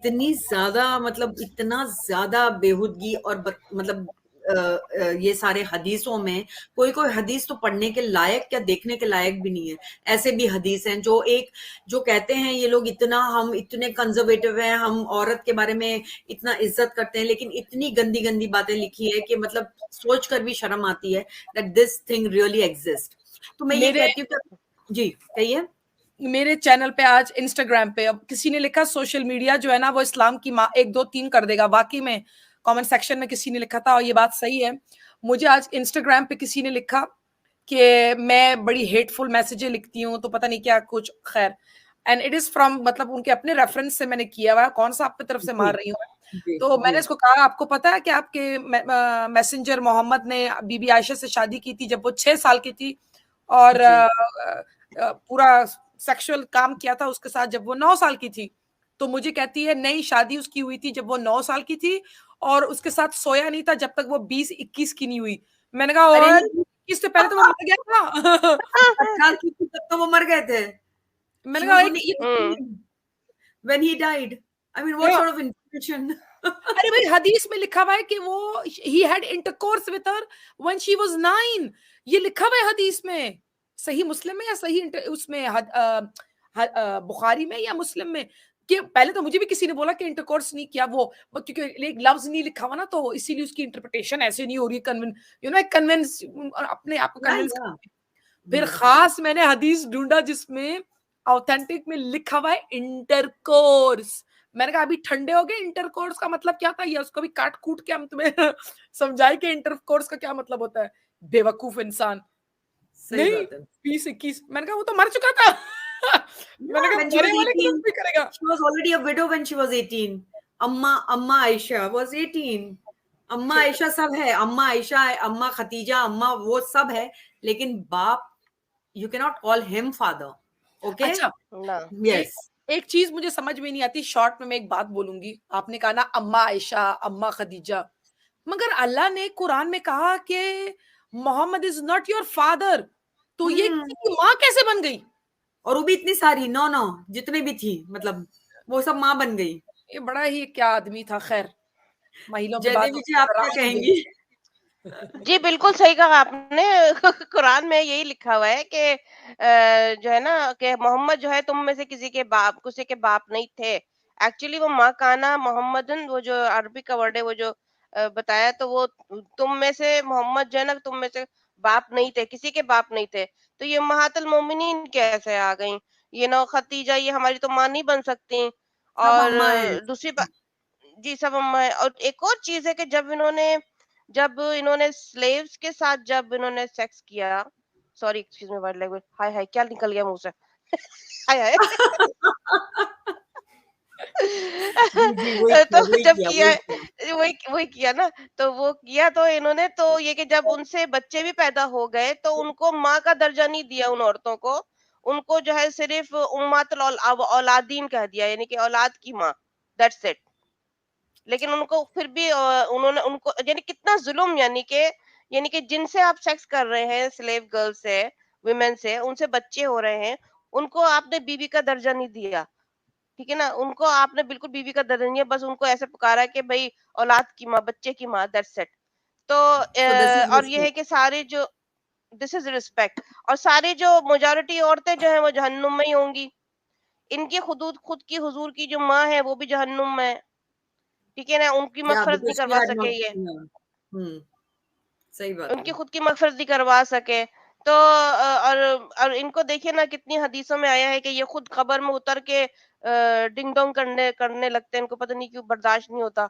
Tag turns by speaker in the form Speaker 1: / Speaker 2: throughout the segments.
Speaker 1: इतनी ज्यादा, मतलब इतना ज्यादा बेहूदगी और मतलब ये सारे हदीसों में कोई कोई हदीस तो पढ़ने के लायक क्या देखने के लायक भी नहीं है। ऐसे भी हदीस हैं जो कहते हैं ये लोग इतना, हम इतने कंजर्वेटिव हैं, हम औरत के बारे में इतना इज्जत करते हैं, लेकिन इतनी गंदी गंदी बातें लिखी है कि मतलब सोच कर भी शर्म आती है that this thing really exist. तो मैं ये कहती हूँ कि जी कहिए।
Speaker 2: मेरे चैनल पे आज इंस्टाग्राम पे अब किसी ने लिखा सोशल मीडिया जो है ना वो इस्लाम की माँ 1 2 3 कर देगा। वाकई में कमेंट सेक्शन में किसी ने लिखा था और ये बात सही है। मुझे आज इंस्टाग्राम पे किसी ने लिखा कि मैं बड़ी हेटफुल मैसेजें लिखती हूँ तो पता नहीं क्या कुछ, खैर एंड इट इज फ्रॉम, मतलब उनके अपने रेफरेंस से मैंने किया हुआ, कौन सा आपकी तरफ से मार रही हूँ।
Speaker 1: जी
Speaker 2: तो मैंने
Speaker 1: जी
Speaker 2: इसको कहा आपको पता है कि आपके मैसेंजर मोहम्मद ने बीबी आयशा से शादी की थी जब वो 6 साल की थी और पूरा सेक्सुअल काम किया था उसके साथ जब वो 9 साल की थी। तो मुझे कहती है नई शादी उसकी हुई थी जब वो 9 साल की थी और उसके साथ सोया नहीं था जब तक वो 20-21 की नहीं हुई। मैंने कहा
Speaker 1: अरे
Speaker 2: और
Speaker 1: नहीं,
Speaker 2: इससे पहले तो वो मर गया था।
Speaker 1: 50 की थी तब तो वो मर गए थे।
Speaker 2: मैंने
Speaker 1: She
Speaker 2: कहा
Speaker 1: was
Speaker 2: एक
Speaker 1: only 18 when he died. I mean, what
Speaker 2: क्या,
Speaker 1: sort of information?
Speaker 2: अरे भाई हदीस में लिखा हुआ है कि वो he had intercourse with her when she was 9। ये लिखा हुआ है हदीस में, सही मुस्लिम में या सही उसमें बुखारी में या मुस्लिम में। कि पहले तो मुझे भी किसी ने बोला कि इंटरकोर्स नहीं किया वो, क्योंकि एक लफ्ज नहीं लिखा हुआ ना तो इसीलिए उसकी इंटरप्रिटेशन ऐसे नहीं हो रही। कन्विंस अपने आप को
Speaker 1: Yeah,
Speaker 2: कन्विंस।
Speaker 1: yeah.
Speaker 2: फिर
Speaker 1: Hmm.
Speaker 2: खास मैंने हदीस ढूंढा जिसमें ऑथेंटिक में लिखा हुआ है इंटरकोर्स। मैंने कहा अभी ठंडे हो गए, इंटरकोर्स का मतलब क्या था, या उसको भी काट कूट के हम तुम्हें समझाए कि इंटरकोर्स का क्या मतलब होता है, बेवकूफ इंसान।
Speaker 1: सही
Speaker 2: नहीं
Speaker 1: बात है।
Speaker 2: 20-21, मैंने कहा वो तो मर चुका था। मैंने
Speaker 1: Yeah,
Speaker 2: कहा
Speaker 1: when she
Speaker 2: मरे
Speaker 1: was
Speaker 2: वाले की
Speaker 1: 18,
Speaker 2: भी करेगा।
Speaker 1: she was already a widow when she was 18. अम्मा आयशा was 18. अम्मा आयशा सब है, अम्मा आयशा है, अम्मा खतीजा, अम्मा वो सब है, लेकिन बाप, you cannot call him father. Okay?
Speaker 2: अच्छा,
Speaker 3: ना
Speaker 2: एक
Speaker 1: Yes.
Speaker 2: एक चीज मुझे समझ में नहीं आती, शॉर्ट में मैं एक बात बोलूंगी। आपने कहा ना अम्मा आयशा अम्मा खदीजा, मगर अल्लाह ने कुरान में कहा कि Mohammed is not your father, तो ये
Speaker 1: हम्म।
Speaker 2: किसी की माँ कैसे बन गई?
Speaker 1: और वो भी इतनी सारी, नौ नौ जितने भी थी, मतलब वो सब माँ बन गई।
Speaker 2: ये बड़ा ही क्या आदमी था। खैर महिलाओं की बात
Speaker 1: जयदेवी जी,
Speaker 2: होती
Speaker 1: आप
Speaker 2: है,
Speaker 1: क्या
Speaker 2: राज मुझे
Speaker 1: कहेंगी?
Speaker 3: जी, बिल्कुल सही कहा आपने। कुरान में यही लिखा हुआ है कि जो है ना कि मोहम्मद जो है तुम में से किसी के बाप नहीं थे। एक्चुअली वो माँ काना मोहम्मदन, वो जो अरबी का वर्ड है वो जो बताया, तो वो तुम में से मोहम्मद जो है ना तुम में से बाप नहीं थे, किसी के बाप नहीं थे। तो ये उम्महातुल मोमिनीन कैसे आ गई? ये ना खतीजा, ये हमारी तो माँ नहीं बन सकती।
Speaker 1: सब
Speaker 3: और
Speaker 1: अम्मा है।
Speaker 3: दूसरी बात, जी सब अम्मा है। और एक और चीज है कि जब इन्होंने स्लेव्स के साथ जब इन्होंने सेक्स किया, sorry excuse me word language, हाय हाय क्या निकल गया मुंह से, हाय हाय।
Speaker 1: जी जी, वही किया,
Speaker 3: तो
Speaker 1: वही
Speaker 3: जब
Speaker 1: किया,
Speaker 3: किया
Speaker 1: वही
Speaker 3: है,
Speaker 1: किया।
Speaker 3: वही वही किया ना, तो वो किया तो इन्होंने तो ये कि जब उनसे बच्चे भी पैदा हो गए तो उनको माँ का दर्जा नहीं दिया उन औरतों को। उनको जो है सिर्फ औलादीन कह दिया, यानी कि औलाद की माँ, दैट्स इट। लेकिन उनको फिर भी उन्होंने उनको यानी कितना जुल्म, यानी कि जिनसे आप सेक्स कर रहे हैं, स्लेव गर्ल से, वुमेन से, उनसे बच्चे हो रहे हैं, उनको आपने बीवी का दर्जा नहीं दिया। ठीक है ना, उनको आपने बिल्कुल बीवी का दर्जा नहीं दिया, बस उनको ऐसे पुकारा कि भाई औलाद की माँ, बच्चे की माँ, दैट्स इट। तो
Speaker 1: सो दिस इज
Speaker 3: और ये है
Speaker 1: रिस्पेक्ट।
Speaker 3: कि सारे जो, दिस इज रिस्पेक्ट। और सारी जो मेजॉरिटी औरतें जो है वो जहन्नुम में ही होंगी। इनकी खुद की हुजूर की जो माँ है वो भी जहन्नुम में है। ठीक है ना, उनकी
Speaker 1: या
Speaker 3: मगफिरत नहीं
Speaker 1: बिकॉज़ शी
Speaker 3: करवा
Speaker 1: हैड
Speaker 3: सके
Speaker 1: नॉट,
Speaker 3: ये,
Speaker 1: हम्म, सही बात
Speaker 3: उनकी
Speaker 1: है।
Speaker 3: खुद की मगफिरत नहीं करवा सके। तो और इनको देखिए ना, कितनी हदीसों में आया है कि ये खुद कब्र में उतर के डिंग डोंग करने करने लगते हैं, इनको पता नहीं क्यों बर्दाश्त नहीं होता।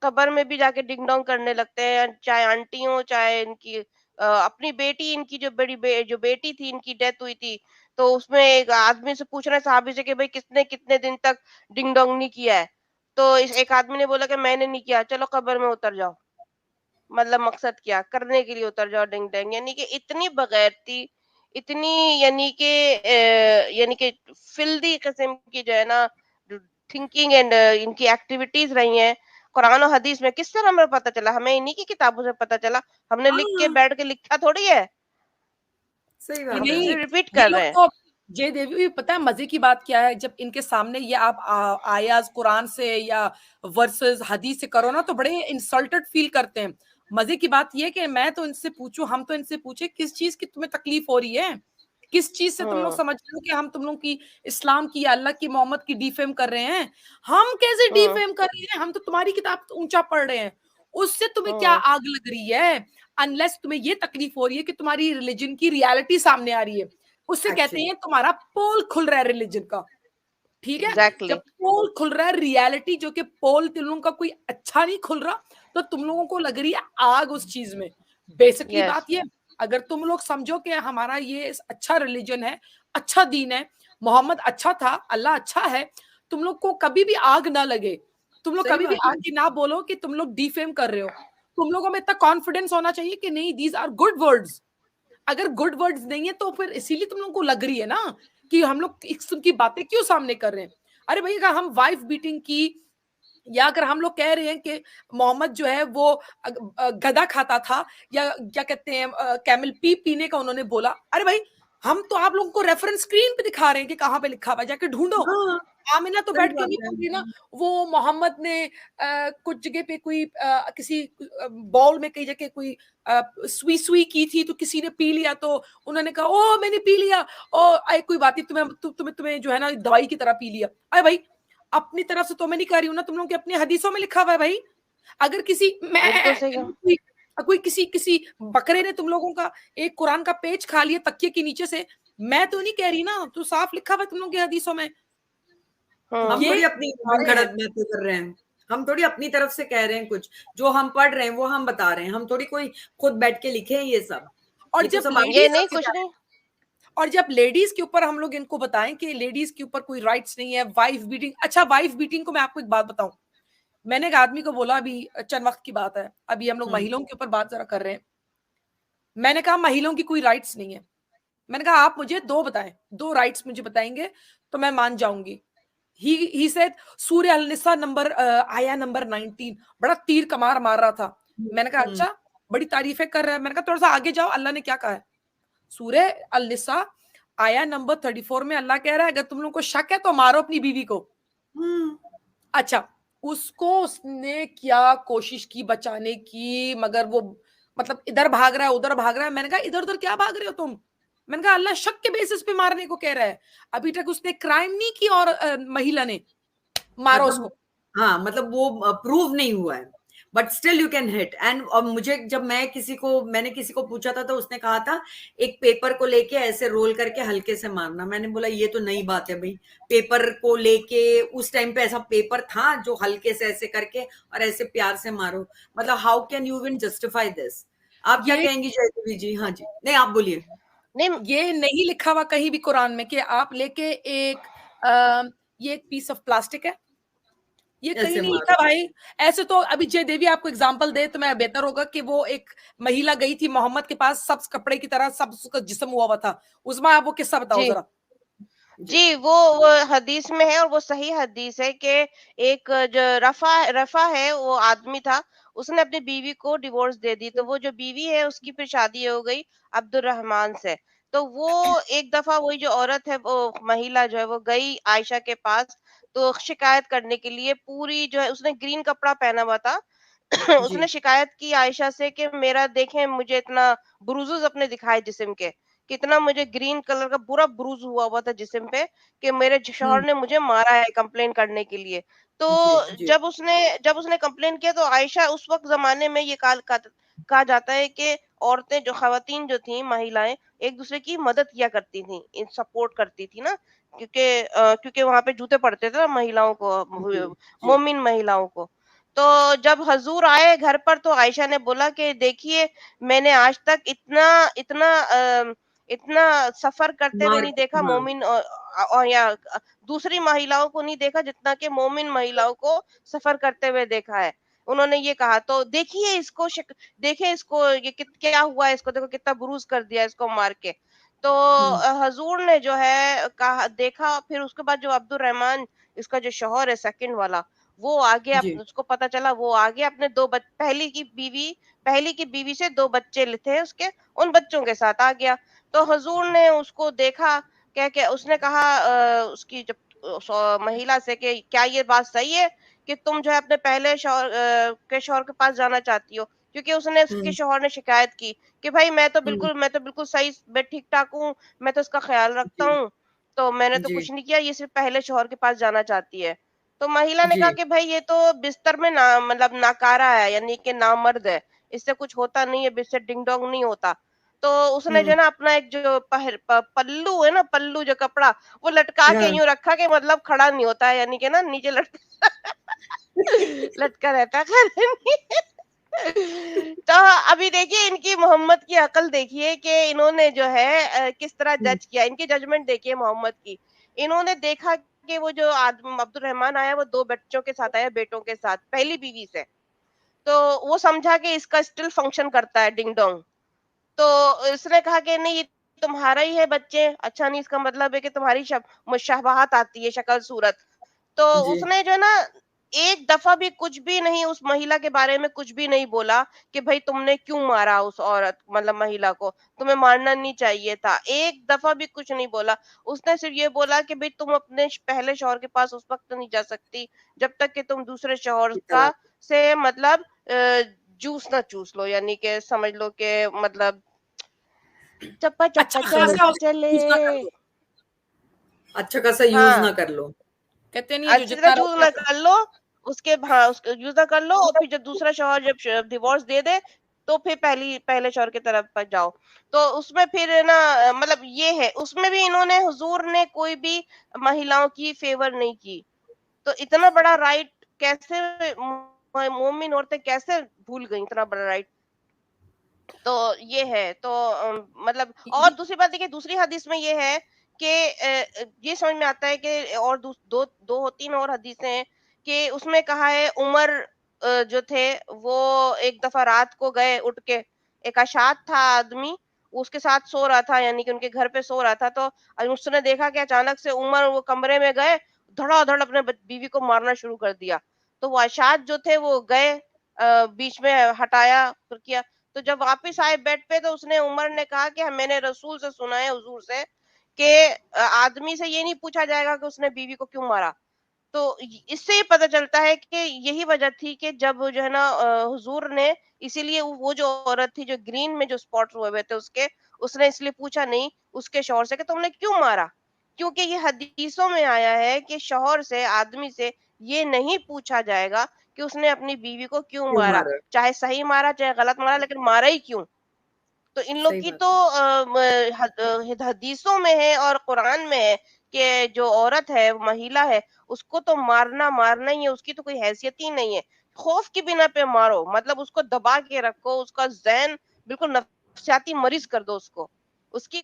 Speaker 3: कब्र में भी जाके डिंग डोंग करने लगते हैं, चाहे आंटी हो चाहे इनकी अपनी बेटी, इनकी जो बेटी थी, इनकी डेथ हुई थी, तो उसमें एक आदमी से पूछ रहे हैं साहबी से कि भाई किसने कितने दिन तक डिंग डोंग नहीं किया है? तो इस एक आदमी ने बोला कि मैंने नहीं किया। चलो कब्र में उतर जाओ। मतलब मकसद क्या, करने के लिए उतर जाओ डिंग डैंग। यानी कि इतनी बगैरती, इतनी यानी कि फिल्दी किस्म की जो है ना थिंकिंग एंड इनकी एक्टिविटीज रही हैं। कुरान और हदीस में किस तरह हमें पता चला? हमें इन्हीं की किताबों से पता चला। हमने लिख के
Speaker 1: हाँ,
Speaker 3: बैठ के लिखा थोड़ी है,
Speaker 1: सही
Speaker 3: हम
Speaker 1: बात है।
Speaker 2: नहीं,
Speaker 3: हिस्ट्री रिपीट
Speaker 2: ये
Speaker 3: कर
Speaker 2: लोग
Speaker 3: रहे हैं।
Speaker 2: तो जय देवी, पता है मजे की बात क्या है, जब इनके सामने ये आप आयाज कुरान से या वर्सेस हदीस से करो ना, तो बड़े इंसल्टेड फील करते हैं। मजे की बात ये कि मैं तो इनसे पूछूं, हम तो इनसे पूछे किस चीज की तुम्हें तकलीफ हो रही है, किस चीज से तुम लोग समझ रहे हो कि हम तुम लोग की इस्लाम की, अल्लाह की, मोहम्मद की डिफेम कर रहे हैं। हम कैसे डिफेम कर रहे हैं, हम तो तुम्हारी किताब ऊंचा पढ़ रहे हैं, उससे तुम्हें क्या आग लग रही है? अनलेस तुम्हें ये तकलीफ हो रही है कि तुम्हारी रिलीजन की रियलिटी सामने आ रही है, उससे कहते
Speaker 1: एक्चुअली
Speaker 2: हैं तुम्हारा पोल खुल रहा है रिलीजन का। ठीक है,
Speaker 3: एग्जैक्टली
Speaker 2: जब पोल खुल रहा है रियलिटी, जो कि पोल तुम लोगों का कोई अच्छा नहीं खुल रहा, तो तुम लोगों को लग रही है आग उस चीज में। बेसिकली
Speaker 3: यस
Speaker 2: बात ये, अगर तुम लोग समझो कि हमारा ये अच्छा रिलीजन है, अच्छा दीन है, मोहम्मद अच्छा था, अल्लाह अच्छा है, तुम लोग को कभी भी आग ना लगे, तुम लोग
Speaker 1: सही
Speaker 2: कभी भी
Speaker 1: बात है।
Speaker 2: आके ना बोलो कि तुम लोग डिफेम कर रहे हो। तुम लोगों में इतना कॉन्फिडेंस होना चाहिए कि नहीं, दीज आर गुड वर्ड्स। अगर गुड वर्ड्स नहीं है तो फिर इसीलिए तुम लोगों को लग रही है ना कि हम लोग इस किस्म की बातें क्यों सामने कर रहे हैं। अरे भाई, अगर हम वाइफ बीटिंग की, या अगर हम लोग कह रहे हैं कि मोहम्मद जो है वो गधा खाता था, या क्या कहते हैं कैमल पी पीने का उन्होंने बोला, अरे भाई हम तो आप लोगों को रेफरेंस स्क्रीन पे दिखा रहे हैं कि कहाँ पे लिखा हुआ है, जाके ढूंढो।
Speaker 1: हाँ,
Speaker 2: आमिना तो
Speaker 1: सही
Speaker 2: बैठ के
Speaker 1: बात
Speaker 2: नहीं
Speaker 1: है।
Speaker 2: बोल रही ना, वो मोहम्मद ने कुछ जगह पे कोई किसी बॉल में कई जगह कोई सुई सुई की थी, तो किसी ने पी लिया, तो उन्होंने कहा ओ मैंने पी लिया, ओ आई कोई बात नहीं, तुम्हें जो है ना दवाई की तरह पी लिया। अरे भाई, अपनी तरफ से तो मैं नहीं कह रही हूँ ना, तुम लोगों के अपनी हदीसों में लिखा हुआ है भाई। अगर किसी
Speaker 3: बिल्कुल
Speaker 2: मैं
Speaker 3: सही कहा।
Speaker 2: कोई किसी किसी बकरे ने तुम लोगों का एक कुरान का पेज खा लिया तकिए के नीचे से, मैं तो नहीं कह रही ना, तो साफ लिखा हुआ है तुम लोगों की हदीसों में।
Speaker 1: हम
Speaker 2: ये
Speaker 1: थोड़ी अपनी
Speaker 2: सारे हैं।
Speaker 1: बातें कर रहे हैं, हम थोड़ी अपनी तरफ से कह रहे हैं, कुछ जो हम पढ़ रहे हैं वो हम बता रहे हैं, हम थोड़ी कोई खुद बैठ के लिखे हैं ये सब।
Speaker 2: और
Speaker 1: ये तो
Speaker 2: जब
Speaker 1: सब आपकी
Speaker 3: ये
Speaker 2: लेडीज
Speaker 3: नहीं,
Speaker 1: तरफ से
Speaker 3: कुछ
Speaker 1: जा रहे
Speaker 3: नहीं।
Speaker 1: हैं।
Speaker 2: और जब लेडीज के ऊपर हम लोग इनको बताएं कि लेडीज के ऊपर कोई राइट्स नहीं है, वाइफ बीटिंग, अच्छा वाइफ बीटिंग को मैं आपको एक बात बताऊं, मैंने एक आदमी को बोला, अभी चंद वक्त की बात है, अभी हम लोग महिलाओं के ऊपर बात जरा कर रहे हैं, मैंने कहा महिलाओं की कोई राइट्स नहीं है, मैंने कहा आप मुझे दो बताएं, दो राइट्स मुझे बताएंगे तो मैं मान जाऊंगी। ही सेड सूर्य अल निसा नंबर आया नंबर 19, बड़ा तीर कमार मार रहा था। मैंने कहा
Speaker 1: हम्म,
Speaker 2: अच्छा, बड़ी तारीफें कर रहा है, मैंने कहा थोड़ा सा आगे जाओ, अल्लाह ने क्या कहा है। सूर्य अल निसा आया नंबर 34 में अल्लाह कह रहा है, अगर तुम लोग को शक है तो मारो अपनी बीवी को।
Speaker 1: हम्म,
Speaker 2: अच्छा, उसको उसने क्या कोशिश की बचाने की, मगर वो मतलब इधर भाग रहा है उधर भाग रहा है। मैंने कहा इधर उधर क्या भाग रहे हो तुम, मैंने कहा अल्लाह शक के बेसिस पे मारने को कह रहा है, अभी तक उसने क्राइम नहीं की, और महिला ने, मारो
Speaker 1: मतलब
Speaker 2: उसको।
Speaker 1: हाँ, मतलब वो प्रूव नहीं हुआ है, but still you can hit. And मुझे जब मैंने किसी को पूछा था तो उसने कहा था एक पेपर को लेके ऐसे रोल करके हल्के से मारना। मैंने बोला ये तो नई बात है भाई, पेपर को लेके उस टाइम पे ऐसा पेपर था जो हल्के से ऐसे करके और ऐसे प्यार से मारो, मतलब how can you even justify this? आप क्या
Speaker 2: ये
Speaker 1: कहेंगी जयदेवी जी? हाँ जी, नहीं आप बोलिए।
Speaker 3: नहीं,
Speaker 2: ये नहीं लिखा हुआ कहीं भी कुरान में कि आप लेके एक आ, ये एक पीस ऑफ प्लास्टिक है, ये कहीं
Speaker 1: ऐसे
Speaker 2: नहीं लिखा
Speaker 1: मारो।
Speaker 2: भाई। ऐसे तो अभी जय देवी आपको एग्जांपल दे तो मैं बेहतर होगा कि वो एक महिला गई थी मोहम्मद के पास, सब कपड़े की तरह सब उसका जिस्म हुआ था, उसमें आप वो किस्सा बताओ
Speaker 3: जी
Speaker 2: जरा।
Speaker 1: जी।
Speaker 3: जी, वो हदीस में है, और वो सही हदीस है कि एक जो रफ़ा रफ़ा है, वो आदमी था, उसने अपनी बीवी को डिवोर्स दे दी, तो वो जो बीवी है उसकी फिर शादी हो गई अब्दुर्रहमान से। तो वो एक दफ़ा वही जो औरत है, वो महिला जो है वो गई आयशा के पास, तो शिकायत करने के लिए, पूरी जो है उसने ग्रीन कपड़ा पहना हुआ था।
Speaker 1: जी।
Speaker 3: उसने शिकायत की आयशा से कि मेरा देखें, मुझे इतना ब्रूजेस अपने दिखाए जिस्म के, कितना मुझे ग्रीन कलर का पूरा ब्रूज हुआ हुआ था जिस्म पे, कि मेरे शौहर
Speaker 1: हम्म,
Speaker 3: ने मुझे मारा है कंप्लेन करने के लिए। तो
Speaker 1: जी जी।
Speaker 3: जब उसने कंप्लेन किया, तो आयशा उस वक्त जमाने में ये कहा जाता है कि औरतें जो खवातीन जो थी, महिलाएं एक दूसरे की मदद किया करती थी, सपोर्ट करती थी ना, क्योंकि वहां पे जूते पड़ते थे ना महिलाओं
Speaker 1: जी
Speaker 3: को,
Speaker 1: जी।
Speaker 3: मोमिन महिलाओं को। तो जब हजूर आए घर पर, तो आयशा ने बोला कि देखिए, मैंने आज तक इतना इतना इतना सफर करते हुए
Speaker 1: मार।
Speaker 3: नहीं देखा,
Speaker 1: हाँ।
Speaker 3: मोमिन और या दूसरी महिलाओं को नहीं देखा, जितना कि मोमिन महिलाओं को सफर करते हुए देखा है। उन्होंने ये कहा, तो देखिए इसको देखिए इसको, ये क्या हुआ है, इसको देखो कितना बुरूज कर दिया इसको मार के। तो
Speaker 1: हम्म,
Speaker 3: हजूर ने जो है कहा, देखा, फिर उसके बाद जो अब्दुर्रहमान, इसका जो शौहर है सेकंड वाला, वो आ गया,
Speaker 1: जी।
Speaker 3: उसको पता चला, वो आ गया अपने दो पहली की बीवी से दो बच्चे थे उसके, उन बच्चों के साथ आ गया। तो हुजूर ने उसको देखा, क्या उसने कहा उसकी जब महिला से कि क्या ये बात सही है कि तुम जो है अपने पहले शौहर के शौहर के पास जाना चाहती हो, क्योंकि उसने उसके शौहर ने शिकायत की कि भाई मैं तो बिल्कुल सही, मैं ठीक ठाक हूँ, मैं तो इसका ख्याल रखता
Speaker 1: जी,
Speaker 3: हूँ, तो मैंने तो
Speaker 1: जी,
Speaker 3: कुछ नहीं किया, ये सिर्फ पहले शौहर के पास जाना चाहती है। तो महिला ने
Speaker 1: जी,
Speaker 3: कहा कि भाई ये तो बिस्तर में ना मतलब नाकारा है, यानी कि नामर्द है, इससे कुछ होता नहीं है, इससे डिंग डोंग नहीं होता। तो उसने जो
Speaker 1: हुँ,
Speaker 3: है ना अपना एक जो पल्लू है ना, पल्लू जो कपड़ा, वो लटका के
Speaker 1: हाँ।
Speaker 3: यूं रखा कि मतलब खड़ा नहीं होता है, यानी कि ना नीचे लटका रहता है, खड़ा नहीं। तो अभी देखिए इनकी मोहम्मद की अकल देखिए कि इन्होंने जो है किस तरह
Speaker 1: हुँ,
Speaker 3: जज किया, इनकी जजमेंट देखिए मोहम्मद की। इन्होंने देखा कि वो जो आदमी अब्दुल रहमान आया वो 2 बच्चों के साथ आया, बेटों के साथ, पहली बीवी से। तो वो समझा कि इसका स्टिल फंक्शन करता है डिंग डोंग। तो इसने कहा कि नहीं ये तुम्हारा ही है बच्चे, अच्छा नहीं इसका मतलब है कि तुम्हारी मुशाबहत आती है शक्ल सूरत। तो
Speaker 1: जी,
Speaker 3: उसने जो है ना एक दफा भी कुछ भी नहीं उस महिला के बारे में कुछ भी नहीं बोला कि भाई तुमने क्यों मारा उस औरत मतलब महिला को, तुम्हें मारना नहीं चाहिए था, एक दफा भी कुछ नहीं बोला। उसने सिर्फ ये बोला कि भाई तुम अपने पहले शौहर के पास उस वक्त नहीं जा सकती जब तक कि तुम दूसरे शौहर
Speaker 1: की
Speaker 3: का
Speaker 1: तरह।
Speaker 3: से मतलब जूस ना चूस लो, यानी कि समझ लो कि मतलब चप्पा चप्पा
Speaker 2: अच्छा
Speaker 3: चले
Speaker 2: खासा उसको
Speaker 3: चले।
Speaker 2: यूज ना कर लो,
Speaker 1: अच्छा खासा यूज़
Speaker 3: हाँ,
Speaker 1: ना कर लो।
Speaker 2: कहते नहीं है जो
Speaker 3: अच्छी तरह
Speaker 2: जितना
Speaker 3: यूज
Speaker 2: रहता
Speaker 3: ना
Speaker 2: है
Speaker 3: कर लो, उसके हाँ उसको यूज ना कर लो, और फिर जब दूसरा शौहर जब डिवोर्स दे दे तो फिर पहले शौहर की तरफ पर जाओ। तो उसमें फिर ना मतलब ये है, उसमें भी इन्होंने हुजूर ने कोई भी महिलाओं की फेवर नहीं की। तो इतना बड़ा राइट कैसे मोमिन औरतें कैसे भूल गई इतना बड़ा राइट। तो ये है तो मतलब और दूसरी बात देखिए, दूसरी हदीस में ये है कि ये समझ में आता है कि और दो तीन और हदीसें हैं कि उसमें कहा है उमर जो थे वो एक दफा रात को गए उठ के, एक अशात था आदमी, वो उसके साथ सो रहा था, यानी कि उनके घर पे सो रहा था। तो उसने देखा कि अचानक से उमर वो कमरे में गए, धड़ाधड़ अपने बीवी को मारना शुरू कर दिया। तो वो अशात जो थे वो गए बीच में हटाया फिर किया। तो जब वापिस आए बेड पे तो उसने उमर ने कहा कि मैंने रसूल से सुना है हुजूर से कि आदमी से ये नहीं पूछा जाएगा कि उसने बीवी को क्यों मारा। तो इससे ये पता चलता है कि यही वजह थी कि जब जो है ना हुजूर ने इसीलिए वो जो औरत थी जो ग्रीन में जो स्पॉट्स हुए हुए थे उसके, उसने इसलिए पूछा नहीं उसके शौहर से कि तुमने क्यों मारा, क्योंकि ये हदीसों में आया है कि शौहर से आदमी से ये नहीं पूछा जाएगा कि उसने अपनी बीवी को क्यों
Speaker 1: क्यों
Speaker 3: मारा,
Speaker 1: मारा?
Speaker 3: चाहे सही मारा चाहे गलत मारा, लेकिन मारा ही क्यों। तो इन लोग
Speaker 1: सही
Speaker 3: की
Speaker 1: बात
Speaker 3: तो
Speaker 1: है।
Speaker 3: हदीसों में है और कुरान में है कि जो औरत है महिला है उसको तो मारना मारना ही है, उसकी तो कोई हैसियत ही नहीं है। खौफ की बिना पे मारो, मतलब उसको दबा के रखो, उसका ज़हन बिल्कुल नफसियाती मरीज कर दो उसको, उसकी